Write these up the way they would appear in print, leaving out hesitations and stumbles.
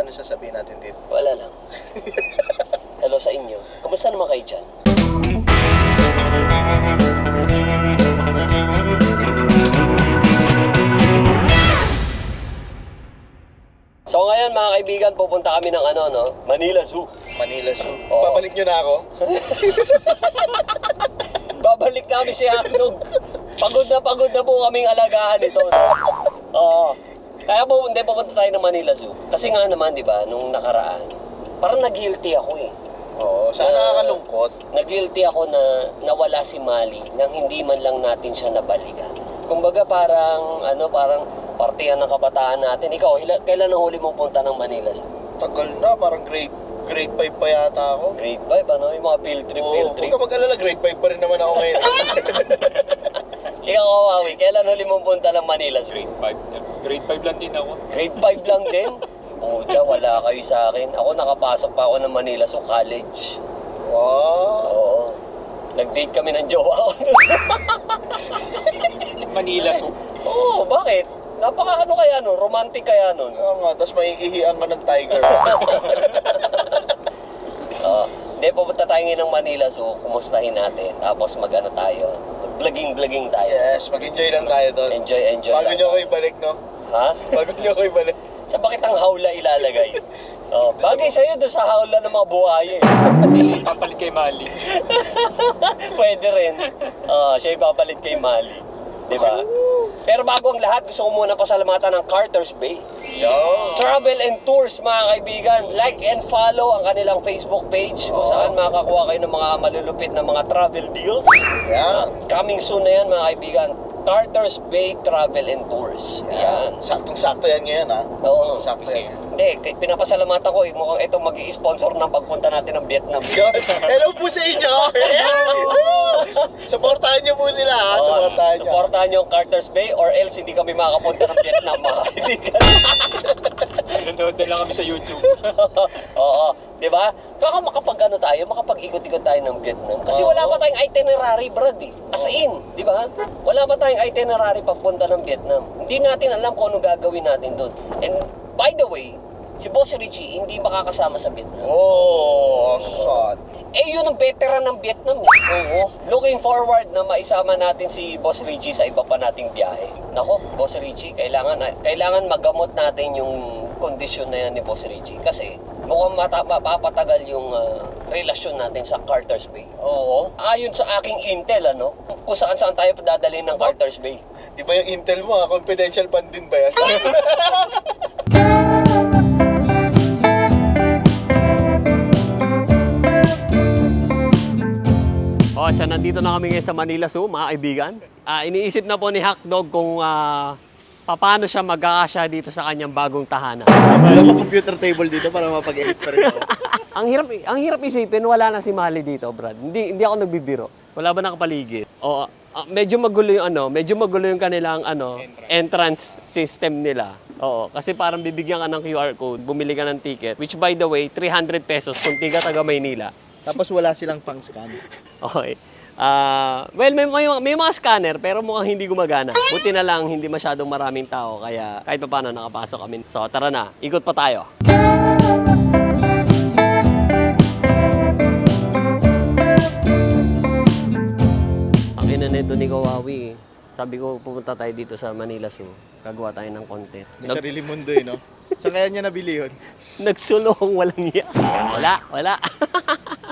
ano sasabihin natin dito? Wala lang. Hello sa inyo. Kamusta naman kayo dyan? So ngayon mga kaibigan, pupunta kami ng Manila Zoo. Manila Zoo. Oo. Babalik nyo na ako? Babalik namin si Hotdog. Pagod na po kaming alagaan ito. Oo. Kaya pupunta tayo ng Manila Zoo. Kasi nga naman, di ba, nung nakaraan, parang nag-guilty ako eh. Oo, sana nakakalungkot. Nag-guilty ako na nawala si Mali nang hindi man lang natin siya nabalikan. Kumbaga parang partihan ng kabataan natin. Ikaw, kailan ang huli mong punta ng Manila Zoo? Tagal na, parang grade 5 pa yata ako. Grade 5, yung mga field trip. Huwag ka mag-alala, grade 5 pa rin naman ako ngayon. Ikaw, Kawawi, kailan huli mong punta ng Manila Zoo? Grade 5 lang din ako. Grade 5 lang din? Pucha, wala kayo sa akin. Ako nakapasok pa ako ng Manila Zoo College. Wow. Oo. Nag-date kami ng jowa ko. Manila Zoo. Oo, bakit? Kaya nun, romantic kaya nun. Oo nga, tapos maiihian ka ng tiger. Hindi, pupunta tayo ngayon ng Manila Zoo, kumustahin natin. Tapos tayo, vlogging tayo. Yes, mag-enjoy lang tayo doon. Enjoy Bago lang. nyo ako ibalik, no? Ha? Bago nyo ako ibalik. Sa bakit ang hawla ilalagay? Bagay sa'yo doon sa hawla ng mga buhaya eh. Kasi papalit kay Mali. Pwede rin. Siya ipapalit kay Mali. Diba? Pero bago ang lahat, gusto ko muna pasalamatan ng Carter's Bay. Yo. Travel and Tours, mga kaibigan. Like and follow ang kanilang Facebook page kung saan makakakuha kayo ng mga malulupit na mga travel deals. Yan. Coming soon na yan, mga kaibigan. Carter's Bay Travel and Tours. Yan. Saktong-sakto yan ngayon, ha? Oo. Sakto yan. Hindi, pinapasalamatan ko. Mukhang ito mag-i-sponsor ng pagpunta natin ng Vietnam. Yun. Hello po sa inyo! Supportahan nyo po sila, ha? Supportahan nyo. Supportahan nyo ang Carter's Bay or else hindi kami makapunta ng Vietnam, mga kaibigan. Nanonood na lang kami sa YouTube. Oo, di ba? Baka makapag-ikot-ikot tayo ng Vietnam. Kasi Oo. wala pa tayong itinerary, Brad eh. As in, di ba? Wala pa tayong itinerary pagpunta ng Vietnam. Hindi natin alam kung ano gagawin natin doon. And by the way, si Boss Richie hindi makakasama sa Vietnam. Oh, son. Yun ang veteran ng Vietnam. Oo. Looking forward na maisama natin si Boss Richie sa iba pa nating biyahe. Nako, Boss Richie, kailangan magamot natin yung kondisyon na yan ni Boss Richie. Kasi mukhang mapapatagal yung relasyon natin sa Carter's Bay. Oo. Ayon sa aking intel, kung saan tayo padadalhin ng Carter's Bay. Di ba yung intel mo, ha? Confidential fund din ba yan? So nandito na kami ngayon sa Manila Zoo, mga kaibigan. Iniisip na po ni Hotdog kung paano siya magkakasya dito sa kanyang bagong tahanan. Wala mo computer table dito para mapag-edit pa rin ako. Ang hirap isipin, wala na si Mali dito, Brad. Hindi ako nagbibiro. Wala ba nakapaligid? Medyo magulo yung kanilang entrance system nila. Oo, kasi parang bibigyan ka ng QR code, bumili ka ng ticket, which by the way, 300 pesos kung tiga taga Maynila. Tapos wala silang pang-scan. Okay. Well, may mga scanner pero mukhang hindi gumagana. Buti na lang hindi masyadong maraming tao kaya kahit pa paano nakapasok kami. So tara na, ikot pa tayo. Ang ina nito ni Kawawi. Sabi ko pupunta tayo dito sa Manila Zoo. Gagawa tayo ng content. May sarili mundo eh, no? Saan kaya niya nabili yun? Nagsulong walang iya. Wala.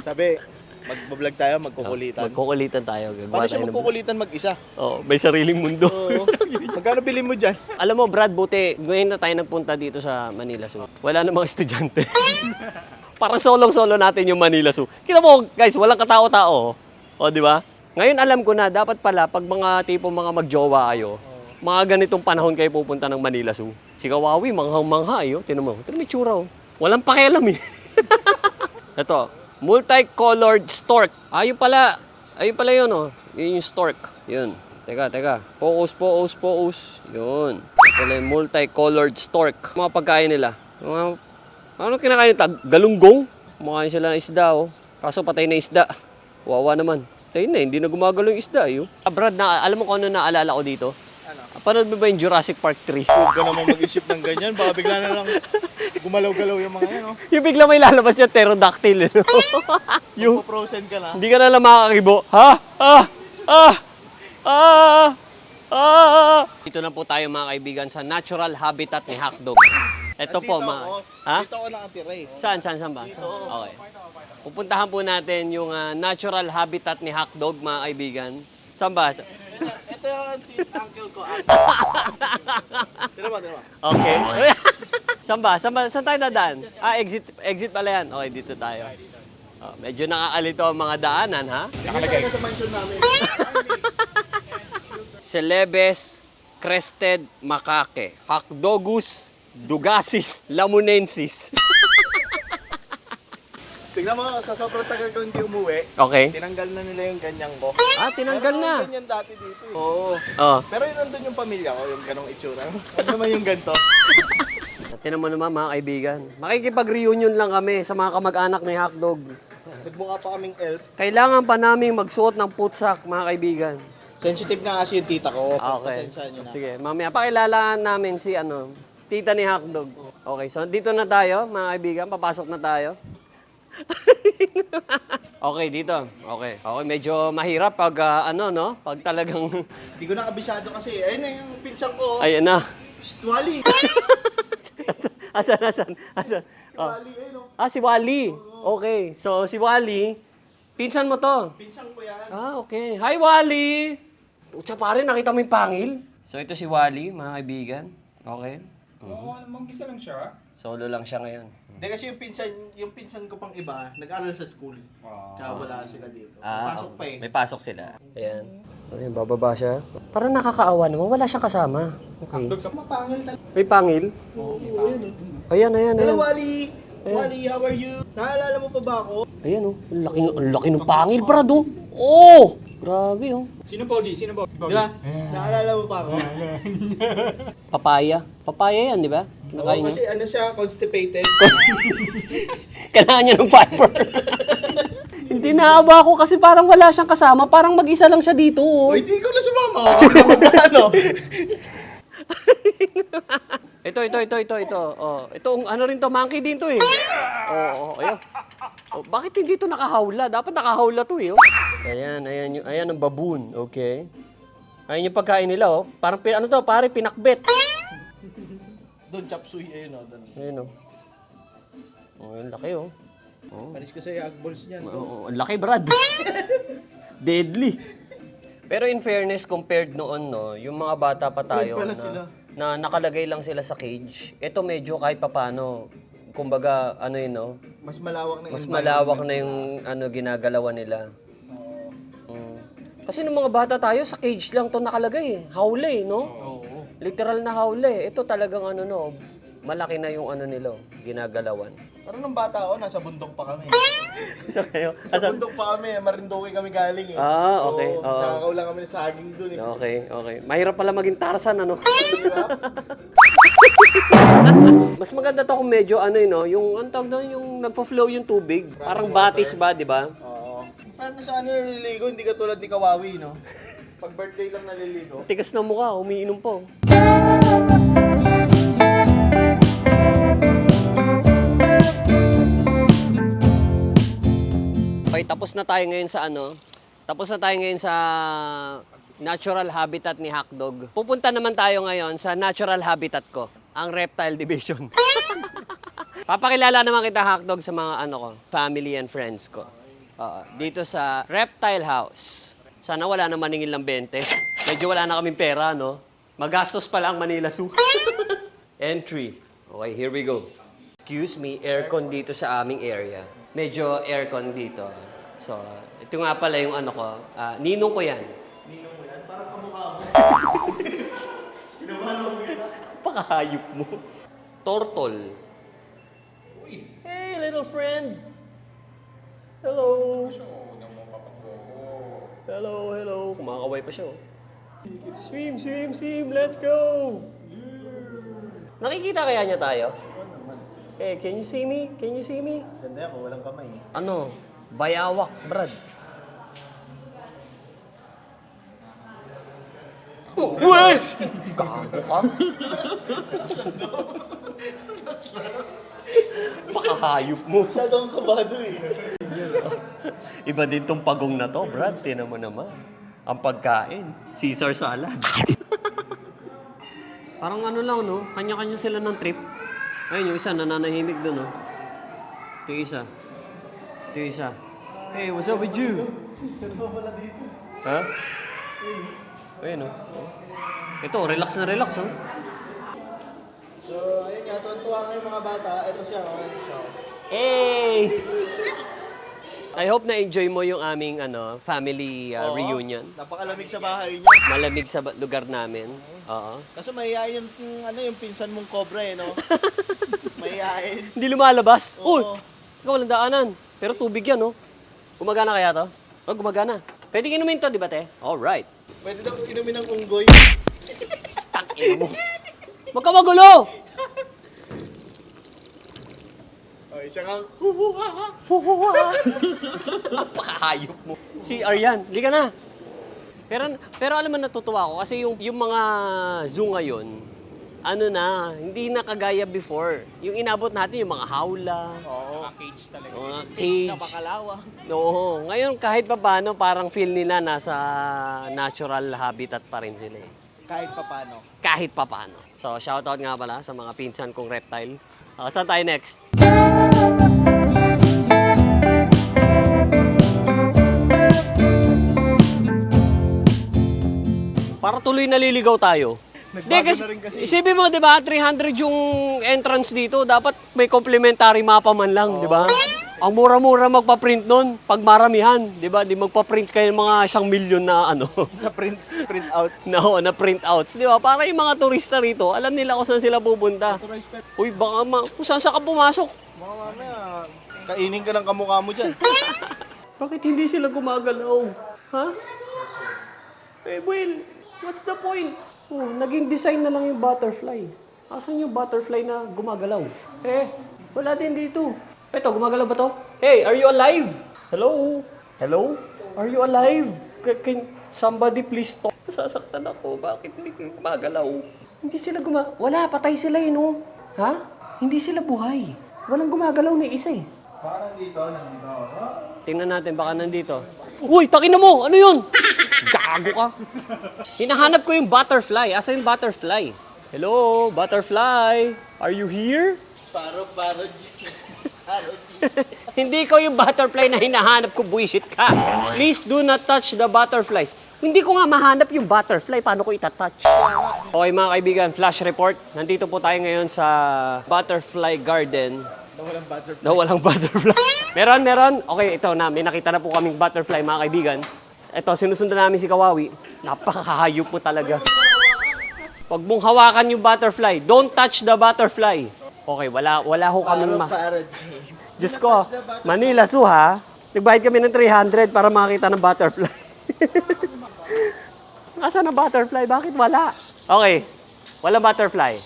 Sabi, mag-vlog tayo, magkukulitan. Magkukulitan tayo. Paano siya magkukulitan mag-isa? May sariling mundo. Oo. Magkano bili mo dyan? Alam mo, Brad, buti, ngayon na tayo nagpunta dito sa Manila Zoo. Wala na mga estudyante. Para solong-solo natin yung Manila Zoo. Kita mo, guys, walang katao-tao. O, di ba? Ngayon alam ko na, dapat pala, pag mga tipo mga magjowa kayo, mga ganitong panahon kayo pupunta ng Manila Zoo. Si Kawawi, manghang-mangha, Tinan mo, may tsura, Walang pakialam, Ito, multicolored stork. Ayun pala yun, Yun yung stork. Yun. Teka. Pose. Yun. Ito yung multicolored stork. Mga pagkain nila. Ano kinakain nila? Galunggong. Kumakain sila ng isda, Kaso patay na isda. Wawa naman. Tayo na, hindi na gumagalaw yung isda, Brad, alam mo kung ano naalala ko dito? Ano? Panood mo ba yung Jurassic Park 3? Huwag ka naman mag-isip ng ganyan. Baka bigla na lang gumalaw-galaw yung mga yan, no? Yung bigla may lalabas yung pterodactyl, no? Yung frozen ka na. Hindi ka na lang makakakibo. Ha? Dito na po tayo mga kaibigan sa natural habitat ni Hotdog. Ito po, Dito mga... ako. Ha? Dito ako nakatira eh. Saan ba? Okay. Pupuntahan po natin yung natural habitat ni Hotdog, mga kaibigan. Saan ba? Ito yung uncle ko. Tira ba? Okay. Saan tayo dadaan? Exit pala yan. Okay, dito tayo. Oh, medyo nakakalito ang mga daanan, ha? Nakalagay. Sa mansion namin. Celebes crested macaque. Hacdogus dugasis lamunensis. Tignan mo, sa sobrang tagal ko hindi umuwi, Okay. tinanggal na nila yung ganyang ko. Tinanggal Meron na. akong ganyan dati dito eh. Oo. Oh. Pero yun nandun yung pamilya ko, yung ganong itsura. Ano naman yung ganito? Tinan mo naman mga kaibigan. Makikipag-reunion lang kami sa mga kamag-anak ni Hotdog. Nagmukha pa kaming elf. Kailangan pa namin magsuot ng putsak, mga kaibigan. Sensitive nga kasi yung tita ko. Okay. Pasensya nyo na. Sige, mamaya pakilala namin si tita ni Hotdog. Okay, so dito na tayo, mga kaibigan. Papasok na tayo. Okay, dito. Okay. Okay, medyo mahirap pag pag talagang Hindi ko na kabisado kasi. Ayun na yung pinsang ko. ayan na. Psst, Wally! Asan? Oh. Wally, ayun o. Si Wally. Okay. So si Wally, pinsan mo to. Pinsang ko yan. Okay. Hi Wally. Utsa pare, nakita mo yung pangil? So ito si Wally, mga kaibigan. Okay. Oo, mag-isa lang siya. Solo lang siya ngayon. Hindi kasi yung pinsan ko pang iba, nag-aral sa school. Kaya wala sila dito. Pasok pa eh. May pasok sila. Ayan. Ayun, bababa siya. Parang nakakaawa naman. Wala siyang kasama. Okay. Mapangil talaga. May pangil? Oo, ayun. Ayan. Hello, Wally! Wally, how are you? Naalala mo pa ba ako? Ayan oh. Ang laki ng pangil, brad oh. Oh! Grabe oh. Sino Pogi? Sino Pogi? Di ba? Naalala mo pa ako? Papaya. Papaya yan, di ba? Oo, Kinakain niya. kasi ano siya, constipated. Kailangan niya ng fiber. Hindi naawa ako kasi parang wala siyang kasama. Parang mag-isa lang siya dito. Oh. Ay, di ko na sumama. Ano? Ito. Oh, itong ano rin to, monkey din to eh. Ayun. Oh, bakit hindi to nakahawla? Dapat nakahawla to eh. Oh. Ayan ang baboon, okay. Ayun yung pagkain nila oh. Parang pare pinakbet. Doon, chop suey, ayun o. Ayun oh. Oh, ang laki oh. Panis ko sa'yo, agballs niyan. Oh, ang laki brad. Deadly. Pero in fairness, compared noon, no, yung mga bata pa tayo Pala sila. na nakalagay lang sila sa cage, ito medyo kahit papano, kumbaga, no, Mas malawak na mas malawak na yung ginagalawan nila. Kasi nung mga bata tayo, sa cage lang to nakalagay eh. Hawle, no? Oo. Literal na hawle. Ito talagang malaki na yung nila, ginagalawan. Pero nung bata ako, nasa bundok pa kami. So kayo, Sa bundok pa kami, Marinduque kami galing eh. okay. Oo, nakakaw lang kami ng saging dun eh. Okay. Mahirap pala maging Tarzan, ano? Mas maganda to kung medyo yung ang tawag doon, yung nagfo-flow yung tubig. Parang batis ba, di ba? Oo. Paano sa naliligo, hindi ka tulad ni Kawawi, no? Pag birthday lang naliligo. Tigas na mukha, umiinom po. Okay, tapos na tayo ngayon sa natural habitat ni Hotdog. Pupunta naman tayo ngayon sa natural habitat ko, ang reptile division. Papakilala naman kita, Hotdog, sa mga family and friends ko. Dito sa Reptile House. Sana wala na maningil ng 20. Medyo wala na kaming pera, no? Magastos pala ang Manila Zoo. Entry. Okay, here we go. Excuse me, aircon dito sa aming area. Medyo aircon dito. So, ito nga pala yung ninong ko yan. Ninong mo yan, parang kamukha mo. Pakahayop mo. Turtle. Hey, little friend. Hello. Hello. Kumakaway pa siya. Swim. Let's go. Nakikita kaya niya tayo? Hey, can you see me? Ganda yan, walang kamay eh. Bayawak, brad. Uy! Gago ka. Pakahayop mo. Masyadong kabado eh. Iba din tong pagong na to, Brad. Tinan mo naman. Ang pagkain, Caesar salad. Parang ano lang, no? Kanya-kanya sila ng trip. Ayun, yung isa nananahimik doon, no? Ito yung isa. Ito yung isa. Hey, what's up with you? Ano pa pala dito? Ha? Ayun, no? Ito, relax na relax, oh. So, ayun nga, tuwan-tuwa nga yung mga bata. Ito siya, ito siya. Hey! I hope na-enjoy mo yung aming family Oo, reunion. Napakalamig sa bahay niyo. Malamig sa lugar namin. Oo. Kasi mahihayin yung pinsan mong cobra eh, no? Mahihayin. Hindi lumalabas. Uy! Oo. Ikaw walang daanan. Pero tubig yan, no? Gumagana kaya to? Oh, gumagana. Pwede inumin to, di ba, te? Alright. Pwede daw inumin ng unggoy. Tangina mo. Huwag ka magulo! O, isa nga, Napakahayop mo. Si Aryan, liga na. Pero alam mo, natutuwa ako kasi yung mga zoo ngayon, hindi na kagaya before. Yung inabot natin, yung mga hawla, Oo. Cage talaga. mga Cage cage. na bakalawa. Oo. Ngayon, kahit pa paano, parang feel nila nasa natural habitat pa rin sila eh. Kahit papano. Kahit pa paano. So, shoutout nga pala sa mga pinsan kong reptile. Saan tayo next? Para tuloy naliligaw tayo. Nagbago na rin kasi. Isipin mo, di ba, 300 yung entrance dito. Dapat may complimentary mapa man lang, di ba? Ang mura-mura magpa-print nun, pag maramihan, di ba? Di magpa-print kayo ng mga 1,000,000 na Na print out. na print outs, di ba? Para yung mga turista rito, alam nila kung saan sila pupunta. Uy, baka kung saan ka pumasok. Mga mamaya, kainin ka ng kamukha mo dyan. Bakit hindi sila gumagalaw? Ha? Eh, well, what's the point? Oh, naging design na lang yung butterfly. Asan yung butterfly na gumagalaw? Eh, wala din dito. Eto, gumagalaw ba to? Hey, are you alive? Hello? Hello? Are you alive? Can somebody please talk? Nasasaktan ako. Bakit hindi gumagalaw? Hindi sila wala, patay sila eh, no? Ha? Hindi sila buhay. Walang gumagalaw na isa eh. Baka nandito. Tingnan natin, baka nandito. Uy, takin mo! Ano yun? Gago ka. Hinahanap ko yung butterfly. Asa yung butterfly? Hello, butterfly. Are you here? Paro, Hindi ko yung butterfly na hinahanap ko, bullshit ka. Please do not touch the butterflies. Hindi ko nga mahanap yung butterfly. Paano ko itatouch? Okay mga kaibigan, flash report. Nandito po tayo ngayon sa Butterfly Garden. na walang butterfly. Na walang butterfly. Meron. Okay, ito na. May nakita na po kaming butterfly, mga kaibigan. Ito, sinusundan namin si Kawawi. Napakahayop mo talaga. Huwag mong hawakan yung butterfly. Don't touch the butterfly. Okay, wala ho kaming Para, James. Diyos ko, Manila Zoo ha. Nagbayad kami ng 300 para makakita ng butterfly. Nasaan ang butterfly? Bakit wala? Okay, wala butterfly.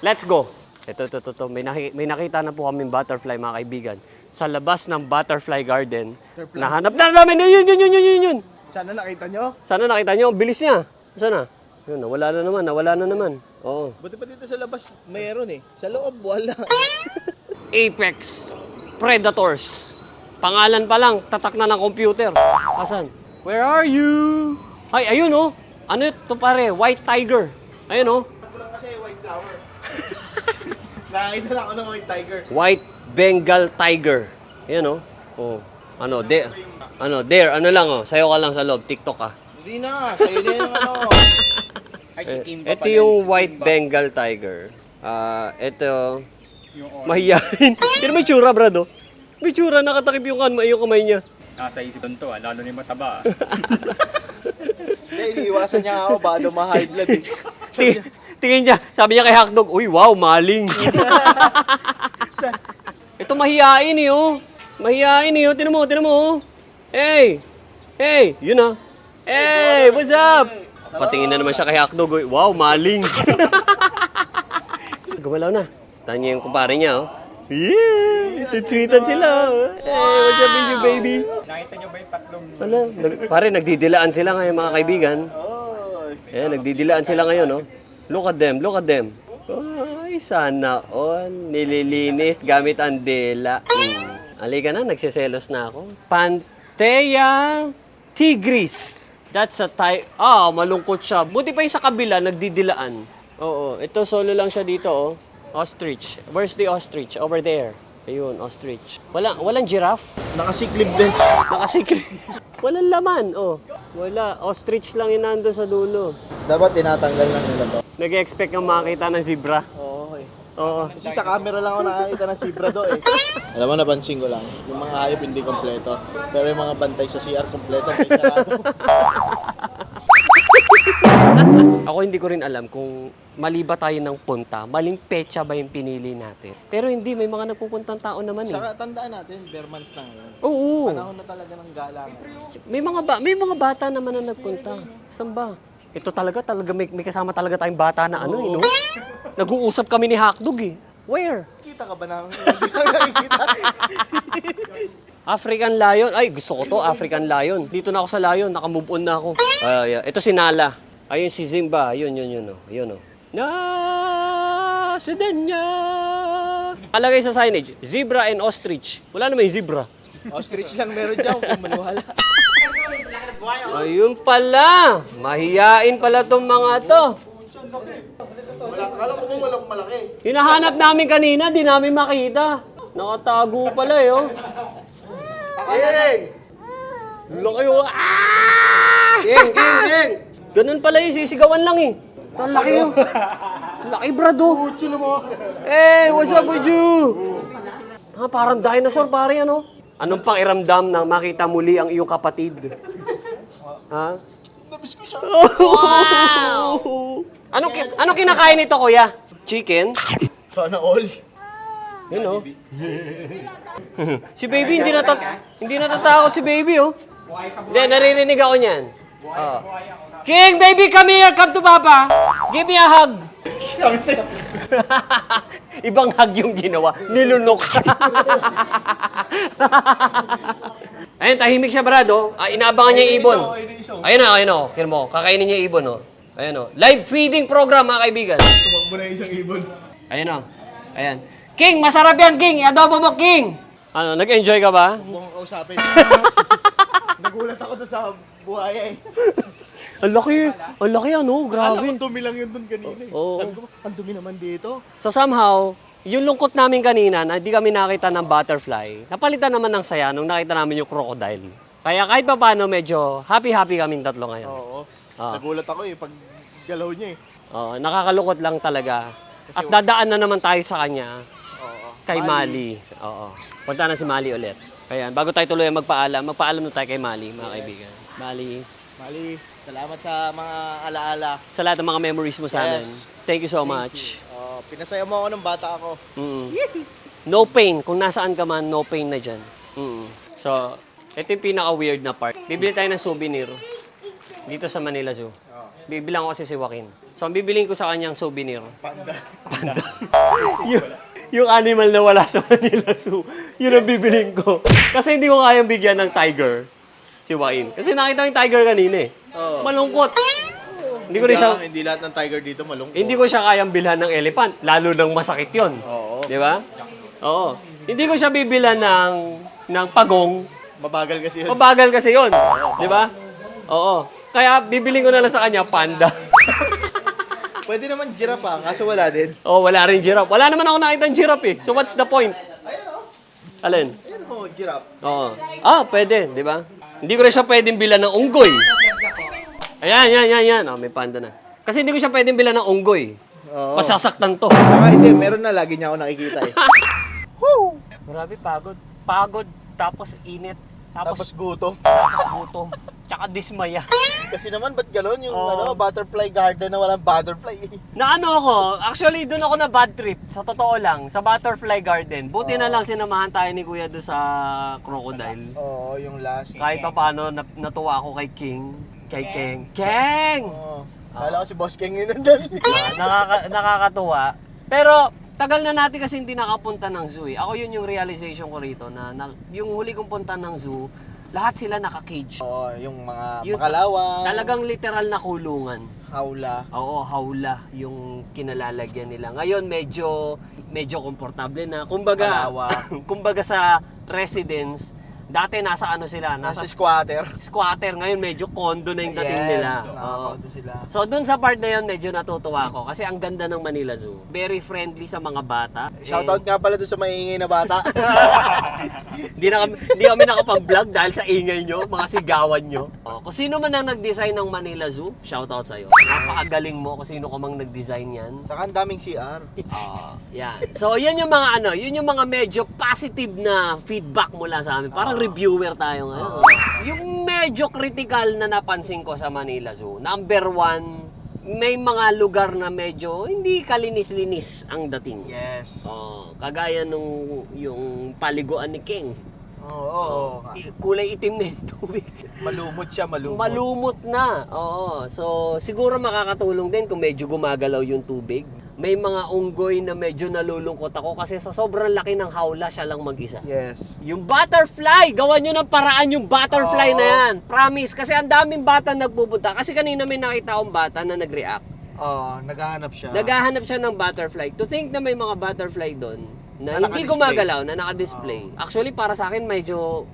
Let's go. Ito. May nakita na po kaming butterfly, mga kaibigan. Sa labas ng Butterfly Garden. Nahanap na namin. Yun. Sana nakita nyo? Sana nakita nyo. Bilis niya. Sana? Yun, nawala na naman. Oo. Buti pa dito sa labas, mayroon eh. Sa loob, wala. Apex Predators. Pangalan pa lang, tatak na ng computer. Asan? Where are you? Ay, ayun oh. Ano ito pare? White tiger. Ayun oh. Kulang kasi white flower. Nakakita na ako ng white tiger. White Bengal tiger. Ayun oh. Oh. Ano lang oh. Sayo ka lang sa loob, TikTok ka. Hindi na, sa'yo na yung ano. Ay, si Kimba Ito pala yung yun, si White Kimba. Bengal tiger. Ito, Yung orange. mahiyain. Pero may tsura, brado. May tsura, nakatakip yung kamay niya. Nasa isip to, lalo na yung mataba. Hindi, iniiwasan niya ako, baka daw ma-high blood eh. Tingin niya, sabi niya kay Hotdog, uy, wow, maling. Ito mahiyain eh, oh. Mahiyain eh, oh. Tinan mo, oh. Hey, yun ah. Hey, what's up? Patingin na naman siya kay Hotdog, uy, wow, maling. Gumalaw na. Tanya yung kumpare niya, oh. Yeah, sweetan sila. Hey, what's up with you, baby? Nakita nyo ba yung tatlong... Pare, nagdidilaan sila ngayon, mga kaibigan. Oh, Ayan, nagdidilaan sila ngayon, no? Look at them, look at them. Ay, sana all. Nililinis gamit ang dila. Halika na, nagsiselos na ako. Pantea tigris. That's a type. Malungkot siya. Buti pa yung sa kabila, nagdidilaan. Oo, ito solo lang siya dito, oh. Ostrich. Where's the ostrich? Over there. Ayun, ostrich. Walang giraffe. Nakasiklib din. Nakasikli. Walang laman, oh. Wala. Ostrich lang yun nando sa dulo. Dapat tinatanggal lang nila to. Nag-expect kang makita ng zebra. Oo, eh. Oo. Kasi sa camera lang ako nakakita ng zebra do eh. Alam mo, napansin ko lang, yung mga hayop hindi kompleto. Pero yung mga bantay sa CR kompleto, may sarado. Ako hindi ko rin alam kung mali ba tayo ng punta, maling petsa ba yung pinili natin. Pero hindi, may mga nagpupuntang tao naman eh. Saka tandaan natin, bare months na ngayon. Oo. Panahon na talaga ng galang. May mga bata naman na nagpunta. Saan ba? Ito talaga may kasama talaga tayong bata na ano, no? Nag-uusap kami ni Hotdog eh. Where? Kita ka ba namin? Hindi ka nakikita. African lion. Ay, gusto ko to, African lion. Dito na ako sa lion, naka-move on na ako. Yeah. Ito si Nala. Ayun si Zimba. Yun, oh. Yun, oh. Nasidenya. Alagay sa signage, zebra and ostrich. Wala naman yung zebra. Ostrich lang meron dyan kung maluhala. Ayun pala. Mahiyain pala tong mga to. Akala ko kung walang malaki. Hinahanap namin kanina, di namin makita. Nakatago pala eh, oh. Laki oh. Ging. Ganun pala yung sisigawan lang eh. Ito, laki oh. Laki brado. Hey, what's up with you? Parang dinosaur pare ano. Anong pakiramdam nang makita muli ang iyong kapatid? Ha? Nabis ko siya. Wow! Anong kinakain nito, kuya? Chicken? Sana all. Yun, oh. Si baby, hindi natatakot si baby, oh. Hindi, naririnig ako niyan. Oh. King, baby, come here. Come to Papa. Give me a hug. Ibang hug yung ginawa. Nilunok. Ayun, tahimik siya, brado. Inaabangan niya yung ibon. Ayun na. Kaya mo, kakainin niya yung ibon, oh. Ayun, oh. Live feeding program, mga kaibigan. Tumakbo na isang ibon. Ayun, oh. Ayan. King, masarap yan, King. I-adobo mo, King. Ano, nag-enjoy ka ba? Huwag mong kausapin. Nagulat ako doon sa buhaya eh. Ang laki ano, grabe. Alam ko, dumi lang yun doon kanina eh. Oo. Sabi ko, ang dumi naman dito. So somehow, yung lungkot namin kanina na hindi kami nakita ng butterfly, napalitan naman ng saya nung nakita namin yung crocodile. Kaya kahit pa paano, medyo happy-happy kaming tatlo ngayon. Oo. Ah. Nagulat ako eh, pag galaw niya eh. Oo, nakakalungkot lang talaga. At dadaan na naman tayo sa kanya Oo. kay Mali. Oo. Punta na si Mali ulit. Kaya bago tayo tuloy magpaalam na tayo kay Mali, mga kaibigan. Mali, Salamat sa mga alaala. sa lahat ng mga memories mo sa amin. Yes. Thank you so much. Pinasaya mo ako ng bata ako. No pain. Kung nasaan ka man, no pain na dyan. So, ito yung pinaka-weird na part. Bibili tayo ng souvenir dito sa Manila Zoo. Bibilang ko kasi si Joaquin. So, ang bibiling ko sa kanyang souvenir, Panda. yung animal na wala sa Manila Zoo, yun ang bibiling ko. Kasi hindi ko kayang bigyan ng tiger si Joaquin. Kasi nakita ko yung tiger kanina eh. Malungkot. Hindi lahat ng tiger dito malungkot. Hindi ko siya kayang bilhan ng elephant, lalo nang masakit yon. Oo. Di ba? Oo. Hindi ko siya bibilhan ng pagong. Mabagal kasi yun. Mabagal kasi yon. Di ba? Oo. Kaya bibiling ko na lang sa kanya, panda. Pwede naman giraffe kaso wala din. Oh, wala rin giraffe. Wala naman ako nakita ng giraffe eh. So what's the point? Ayun o. Alin? Ayun o, giraffe. Oo. Pwede, di ba? Hindi ko rin siya pwedeng bilan ng unggoy. Ayan. Oh, may panda na. Kasi hindi ko siya pwedeng bilan ng unggoy. Oo. Masasaktan to. Saka hindi, meron na lagi niya ako nakikita eh. Woo! Grabe, pagod. Pagod, tapos init, Tapos gutom. tapos gutom. Tsaka dismaya. Kasi naman, ba't gano'n yung butterfly garden na walang butterfly eh? Na ano ako, actually doon ako na bad trip, sa totoo lang, sa Butterfly Garden. Buti na lang sinamahan tayo ni Kuya doon sa crocodile. Oo, yung last. Kahit pa paano, natuwa ako kay King. Kay King. King! Oo. Kala ko si Boss King yun nandun. Nakakatuwa. Pero, tagal na natin kasi hindi nakapunta ng zoo eh. Ako yun yung realization ko rito na yung huli kong punta ng zoo, lahat sila naka-cage. Oo, yung mga Yung makalawa, Talagang literal na kulungan. hawla. Oo, hawla yung kinalalagyan nila. Ngayon medyo komportable na. Kumbaga, Malawak. kumbaga sa residence, dati nasa ano sila, Nasa nasa squatter. squatter, ngayon medyo condo na yung dating Yes, nila. Oo. nakaka-condo sila. So dun sa part na yun, medyo natutuwa ako kasi ang ganda ng Manila Zoo. Very friendly sa mga bata. Shoutout nga pala doon sa maingay na bata. Hindi kami nakapag-vlog dahil sa ingay nyo, mga sigawan nyo. Kung sino man ang nag-design ng Manila Zoo, shoutout sa'yo. Napakagaling mo kung sino ka mang nag-design yan. Saka ang daming CR. Yan. So, yan yung mga yun yung mga medyo positive na feedback mula sa amin. Parang reviewer tayo ngayon. Yung medyo critical na napansin ko sa Manila Zoo, number one, may mga lugar na medyo hindi kalinis-linis ang dating. Yes. Kagaya nung yung paliguan ni King. Oo. Kulay itim na yung tubig. Malumot siya, malumot. Malumot na. Oo. So, siguro makakatulong din kung medyo gumagalaw yung tubig. May mga unggoy na medyo nalulungkot ako kasi sa sobrang laki ng hawla siya lang mag-isa. Yes. Yung butterfly, gawan nyo ng paraan yung butterfly na yan. Promise. Kasi ang daming bata nagpupunta. Kasi kanina may nakita akong bata na nag-react. Naghahanap siya. Naghahanap siya ng butterfly. To think na may mga butterfly doon na Na hindi naka-display. gumagalaw, na naka-display. Actually, para sa akin, medyo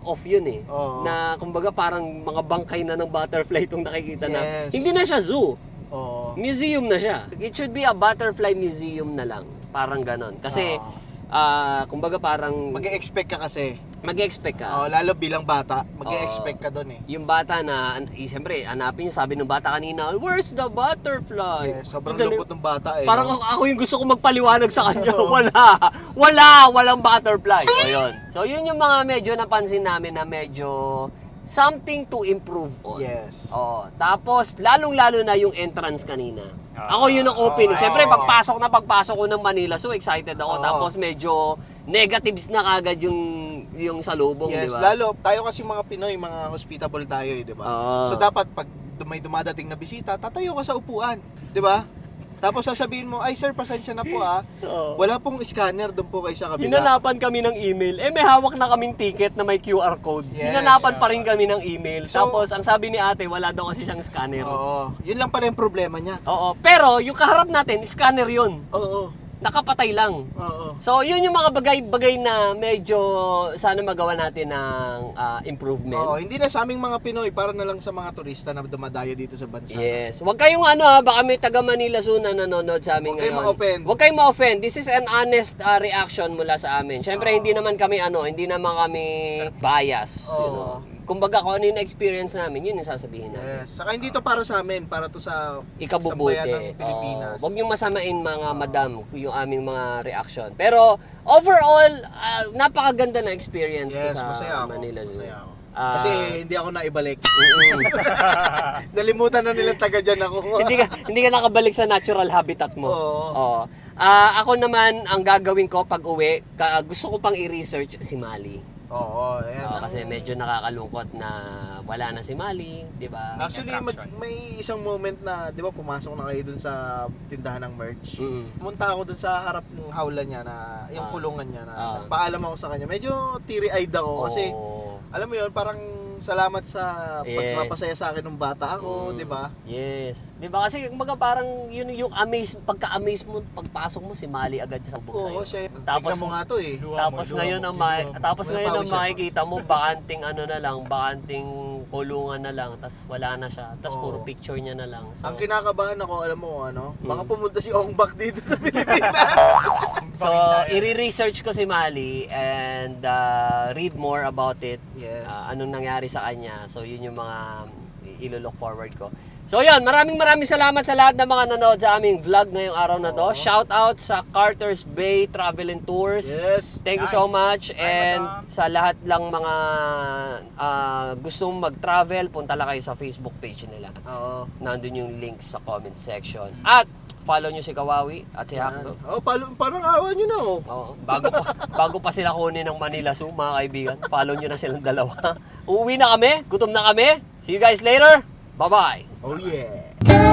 off yun eh. Oo. Na, kumbaga, parang mga bangkay na ng butterfly itong nakikita na. Yes. Hindi na siya zoo. Oo. Museum na siya. It should be a butterfly museum na lang. Parang ganon. Kasi, kumbaga parang Mag-e-expect ka kasi. mag-expect ka. Lalo bilang bata, mag-e-expect ka doon eh. Yung bata na, siyempre, hanapin niya, sabi ng bata kanina, where's the butterfly? Yes, sobrang Ang dali- lungkot ng bata eh. Parang no? ako yung gusto ko magpaliwanag sa kanya. Oo. Walang butterfly. O yun. So yun yung mga medyo napansin namin na medyo something to improve on. Yes. Oo. Tapos, lalong-lalo na yung entrance kanina. Ako yun ang opening. Siyempre, pagpasok ko ng Manila, so excited ako. Oo. Tapos medyo negatives na kagad yung salubong, di Yes, ba? lalo tayo kasi mga Pinoy, mga hospitable tayo eh, 'di ba? Oo. So dapat pag may dumadating na bisita, tatayo ka sa upuan, 'di ba? Tapos sasabihin mo, "Ay sir, pasensya na po ah. Oo. Wala pong scanner doon po kayo sa kabila." Hinanapan kami ng email. May hawak na kaming ticket na may QR code. Yes. Hinanapan pa rin kami ng email. So- Tapos, ang sabi ni ate, wala daw kasi siyang scanner. Oo. Yun lang pala yung problema niya. Oo. Pero, yung kaharap natin, scanner yun. Oo. Nakapatay lang. Oo. So, yun yung mga bagay-bagay na medyo sana magawa natin ng improvement. Oo, hindi na sa aming mga Pinoy, para na lang sa mga turista na dumadayo dito sa bansa. Yes. Huwag kayong baka may taga Manila Zoo na nanonood sa amin Huwag kayong ngayon. ma-offend. Huwag kayong ma-offend. This is an honest reaction mula sa amin. Siyempre, hindi naman kami bias. You Oo. know. Kumbaga, kung ano yung experience namin, yun yung sasabihin namin. Yes. Saka hindi to para sa amin, para to sa Ikabubuti. sambayan ng Pilipinas. Huwag niyong masamain mga madam yung aming mga reaction. Pero overall, napakaganda na experience ko Yes, sa masaya ako. Manila Zoo. Masaya ako. Ah, Kasi hindi ako naibalik. mm-mm. Nalimutan na nilang taga dyan ako. hindi ka nakabalik sa natural habitat mo. Oo. Oo. Ako naman, ang gagawin ko pag uwi, gusto ko pang i-research si Mali. Oo, ayan. Kasi medyo nakakalungkot na wala na si Mali, di ba? Actually, may isang moment na, di ba, pumasok na kayo dun sa tindahan ng merch. Mm. Pumunta ako dun sa harap ng hawla niya na, yung kulungan niya na, Ah. nagpaalam ako sa kanya. Medyo teary-eyed ako kasi, Oo. alam mo yun, parang salamat sa Yes. pagpapasaya sa akin ng bata ako, di ba? Yes. Di ba? Kasi kumbaga parang yun yung pagka-amaze mo, pagpasok mo si Mali agad sa bubog Oo, sa'yo. siya. Tapos- Tignan mo nga to eh. Tapos ngayon ang makikita mo bakanting bakanting kulungan na lang, tapos wala na siya. Tapos Oo. puro picture niya na lang. So, Ang kinakabahan ako, alam mo baka pumunta si Ong Bak dito sa Pilipinas. so i-research ko si Mali and read more about it. Yes. Anong nangyari sa kanya. So yun yung mga ilo-look forward ko. So yun, maraming salamat sa lahat ng mga nanood sa aming vlog ngayong araw na to. Oo. Shout out sa Carter's Bay Travel and Tours. Yes. Thank you so Nice. much. Hi, And madam. sa lahat lang mga gustong mag-travel, punta lang kayo sa Facebook page nila. Oo. Nandun yung link sa comment section. At follow nyo si Kawawi at si Hakdo. Oh, parang awan nyo na oh. Oo, bago pa sila kunin ng Manila Zoo, mga kaibigan. Follow nyo na silang dalawa. Uuwi na kami, gutom na kami. See you guys later. Bye-bye. Oh yeah.